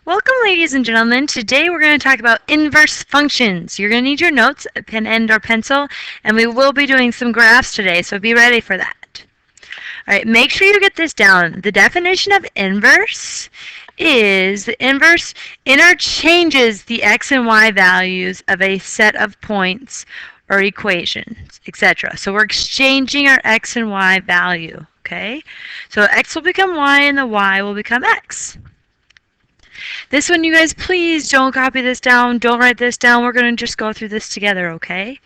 Welcome, ladies and gentlemen. Today we're going to talk about inverse functions. You're going to need your notes, a pen and or pencil, and we will be doing some graphs today, so be ready for that. All right, make sure you get this down. The definition of inverse is the inverse interchanges the x and y values of a set of points or equations, etc. So we're exchanging our x and y value, okay? So x will become y and the y will become x. This one, you guys, please don't copy this down. Don't write this down. We're going to just go through this together, okay?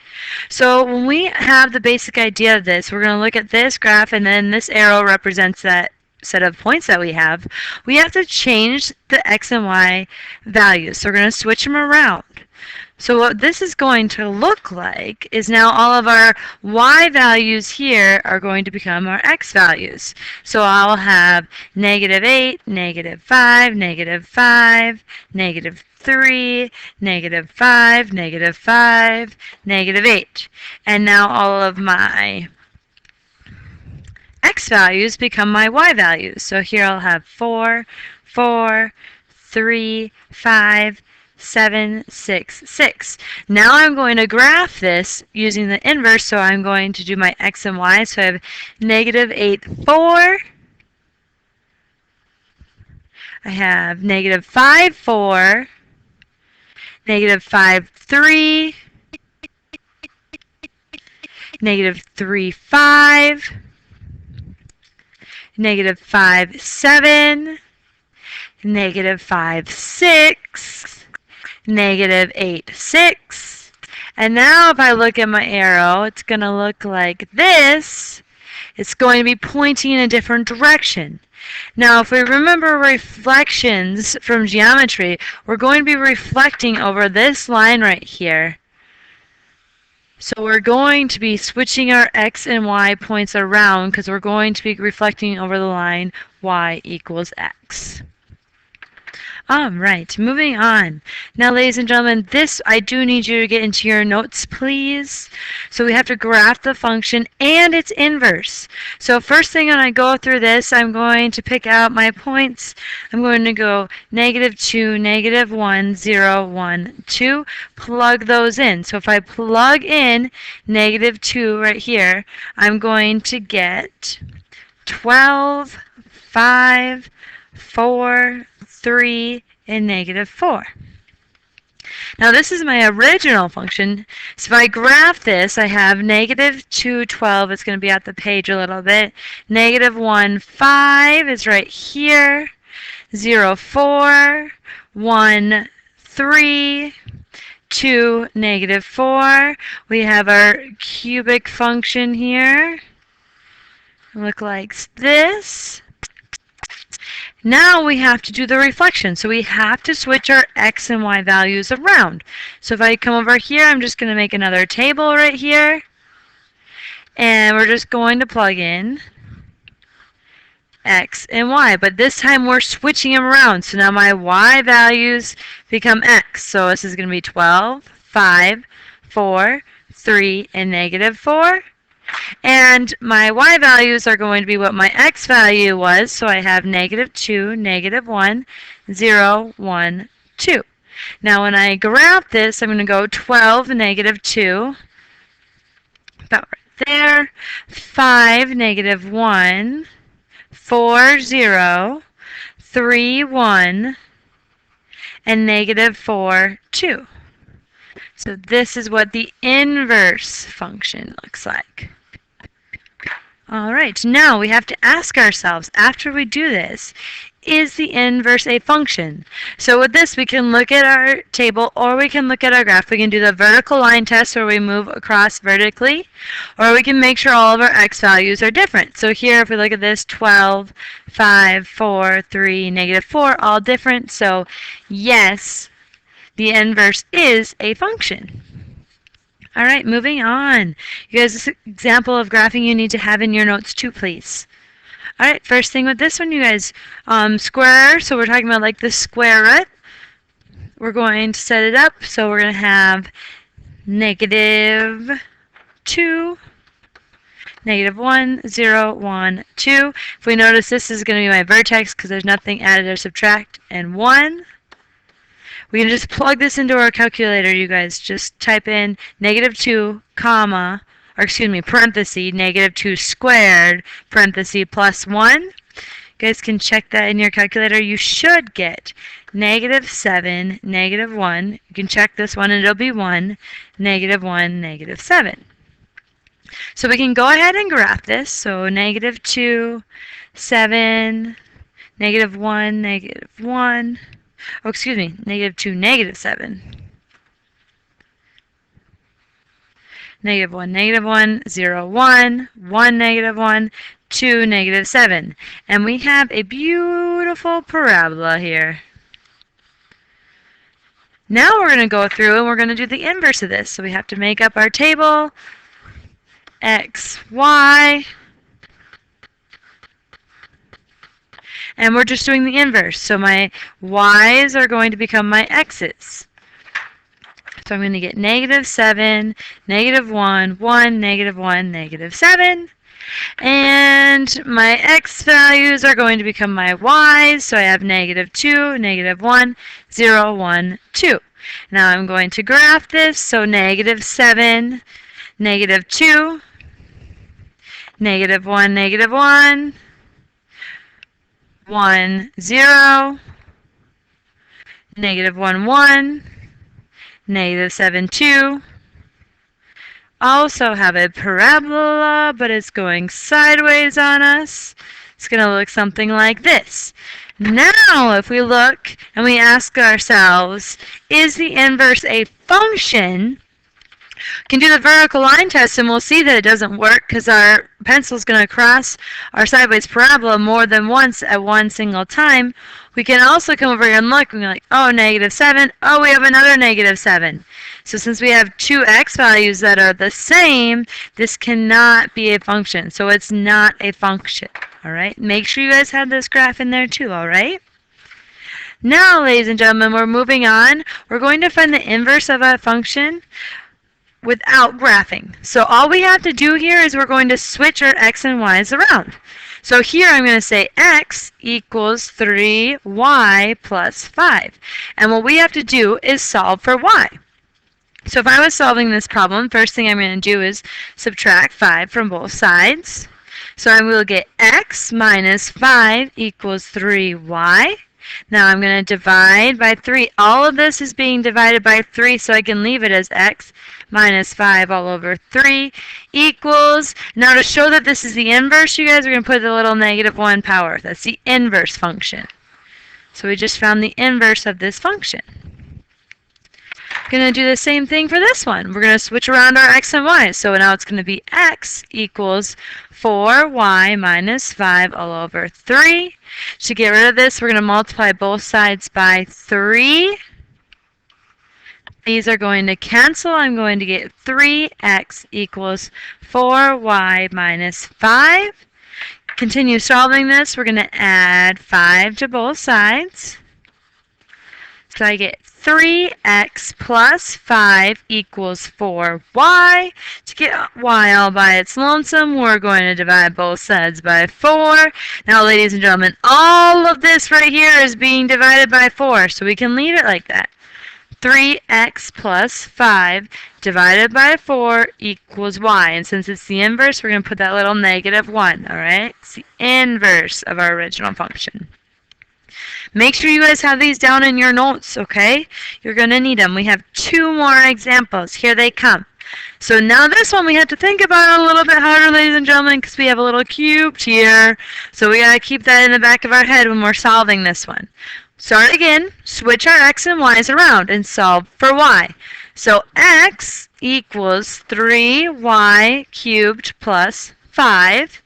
So when we have the basic idea of this, we're going to look at this graph, and then this arrow represents that set of points that we have. We have to change the x and y values. So we're going to switch them around. So what this is going to look like is now all of our y values here are going to become our x values. So I'll have -8, -5, -5, -3, -5, -5, -8. And now all of my x values become my y values. So here I'll have 4, 4, 3, 5, 7, 6, 6. Now I'm going to graph this using the inverse, so I'm going to do my x and y. So I have -8, 4. I have -5, 4. -5, 3. -3, 5. -5, 7. -5, 6. -8, 6. And now if I look at my arrow, it's going to look like this. It's going to be pointing in a different direction. Now, if we remember reflections from geometry, we're going to be reflecting over this line right here. So we're going to be switching our x and y points around because we're going to be reflecting over the line y equals x. Right, moving on. Now, ladies and gentlemen, this I do need you to get into your notes, please. So we have to graph the function and its inverse. So first thing when I go through this, I'm going to pick out my points. I'm going to go -2, -1, 0, 1, 2. Plug those in. So if I plug in -2 right here, I'm going to get 12, 5, 4, 3, and -4. Now this is my original function. So if I graph this, I have -2, 12. It's going to be out the page a little bit. -1, 5 is right here. 0, 4. 1, 3. 2, -4. We have our cubic function here. Look like this. Now we have to do the reflection. So we have to switch our x and y values around. So if I come over here, I'm just going to make another table right here. And we're just going to plug in x and y. But this time we're switching them around. So now my y values become x. So this is going to be 12, 5, 4, 3, and -4. And my y values are going to be what my x value was, so I have -2, -1, 0, 1, 2. Now when I graph this, I'm going to go 12, -2, about right there, 5, -1, 4, 0, 3, 1, and -4, 2. So this is what the inverse function looks like. All right, now we have to ask ourselves, after we do this, is the inverse a function? So with this, we can look at our table or we can look at our graph. We can do the vertical line test where we move across vertically, or we can make sure all of our x values are different. So here, if we look at this, 12, 5, 4, 3, -4, all different. So yes, the inverse is a function. All right, moving on. You guys, this example of graphing you need to have in your notes too, please. All right, first thing with this one, you guys, square. So we're talking about like the square root. We're going to set it up. So we're going to have -2, negative 1, 0, 1, 2. If we notice, this is going to be my vertex because there's nothing added or subtract, and 1. We can just plug this into our calculator, you guys. Just type in negative 2, comma, or excuse me, parenthesis, negative 2 squared, parenthesis, plus 1. You guys can check that in your calculator. You should get negative 7, negative 1. You can check this one and it'll be 1, negative 1, negative 7. So we can go ahead and graph this. So negative 2, 7, negative 1, negative 1. Oh, excuse me, negative 2, negative 7. Negative 1, negative 1, 0, 1, 1, negative 1, 2, negative 7. And we have a beautiful parabola here. Now we're going to go through and we're going to do the inverse of this. So we have to make up our table. X, Y. And we're just doing the inverse. So my Y's are going to become my X's. So I'm going to get negative 7, negative 1, 1, negative 1, negative 7. And my X values are going to become my Y's. So I have negative 2, negative 1, 0, 1, 2. Now I'm going to graph this. So negative 7, negative 2, negative 1, negative 1, 1, 0, negative 1, 1, negative 7, 2. Also have a parabola, but it's going sideways on us. It's going to look something like this. Now, if we look and we ask ourselves, is the inverse a function? We can do the vertical line test and we'll see that it doesn't work because our pencil is going to cross our sideways parabola more than once at one single time. We can also come over here and look and be like, oh, negative 7. Oh, we have another negative 7. So since we have two x values that are the same, this cannot be a function. So it's not a function. All right? Make sure you guys have this graph in there too, all right? Now, ladies and gentlemen, we're moving on. We're going to find the inverse of a function without graphing. So all we have to do here is we're going to switch our x and y's around. So here I'm going to say x equals 3y plus 5. And what we have to do is solve for y. So if I was solving this problem, first thing I'm going to do is subtract 5 from both sides. So I will get x minus 5 equals 3y. Now I'm going to divide by 3. All of this is being divided by 3, so I can leave it as x minus 5 all over 3 equals. Now to show that this is the inverse, you guys are going to put the little negative 1 power. That's the inverse function. So we just found the inverse of this function. Going to do the same thing for this one. We're going to switch around our x and y. So now it's going to be x equals 4y minus 5 all over 3. To get rid of this, we're going to multiply both sides by 3. These are going to cancel. I'm going to get 3x equals 4y minus 5. Continue solving this. We're going to add 5 to both sides. So I get 3x plus 5 equals 4y. To get y all by its lonesome, we're going to divide both sides by 4. Now, ladies and gentlemen, all of this right here is being divided by 4, so we can leave it like that. 3x plus 5 divided by 4 equals y. And since it's the inverse, we're going to put that little negative 1, all right? It's the inverse of our original function. Make sure you guys have these down in your notes, okay? You're going to need them. We have 2 more examples. Here they come. So now this one we have to think about a little bit harder, ladies and gentlemen, because we have a little cubed here. So we got to keep that in the back of our head when we're solving this one. Start again, switch our x and y's around, and solve for y. So x equals 3y cubed plus 5.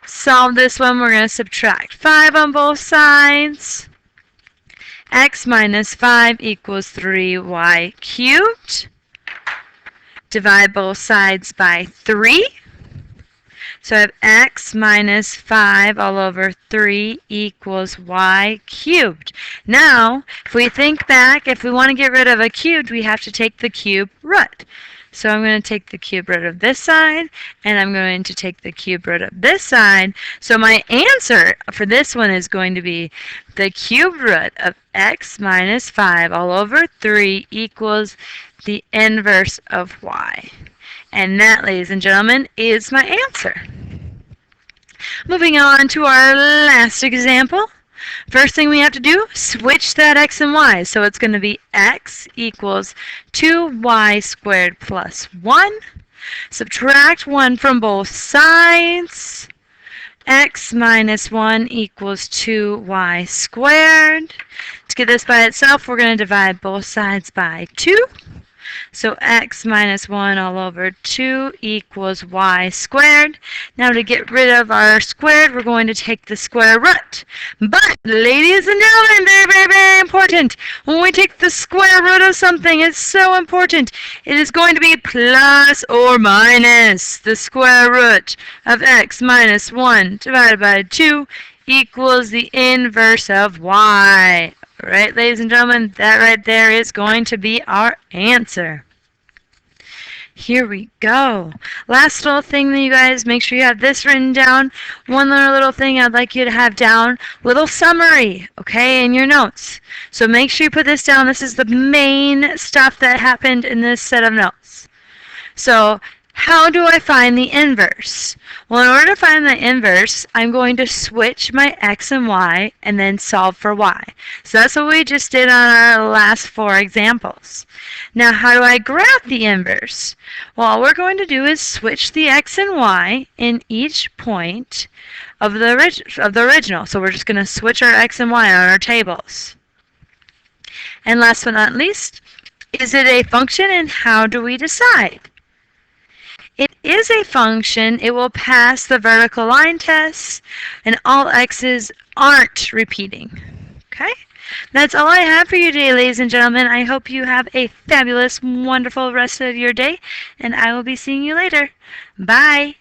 Solve this one, we're going to subtract 5 on both sides. X minus 5 equals 3y cubed. Divide both sides by 3. So I have x minus 5 all over 3 equals y cubed. Now, if we think back, if we want to get rid of a cubed, we have to take the cube root. So I'm going to take the cube root of this side, and I'm going to take the cube root of this side. So my answer for this one is going to be the cube root of x minus 5 all over 3 equals the inverse of y. And that, ladies and gentlemen, is my answer. Moving on to our last example. First thing we have to do, switch that x and y. So it's going to be x equals 2y squared plus 1. Subtract 1 from both sides. X minus 1 equals 2y squared. To get this by itself, we're going to divide both sides by 2. So x minus 1 all over 2 equals y squared. Now to get rid of our squared, we're going to take the square root. But, ladies and gentlemen, very, very, very important. When we take the square root of something, it's so important. It is going to be plus or minus the square root of x minus 1 divided by 2 equals the inverse of y. Right, ladies and gentlemen, that right there is going to be our answer. Here we go. Last little thing that you guys, make sure you have this written down. One little thing I'd like you to have down, little summary, okay, in your notes. So make sure you put this down. This is the main stuff that happened in this set of notes. So, how do I find the inverse? Well, in order to find the inverse, I'm going to switch my x and y and then solve for y. So that's what we just did on our last 4 examples. Now, how do I graph the inverse? Well, all we're going to do is switch the x and y in each point of the original. So we're just going to switch our x and y on our tables. And last but not least, is it a function and how do we decide? It is a function. It will pass the vertical line test, and all x's aren't repeating. Okay? That's all I have for you today, ladies and gentlemen. I hope you have a fabulous, wonderful rest of your day, and I will be seeing you later. Bye.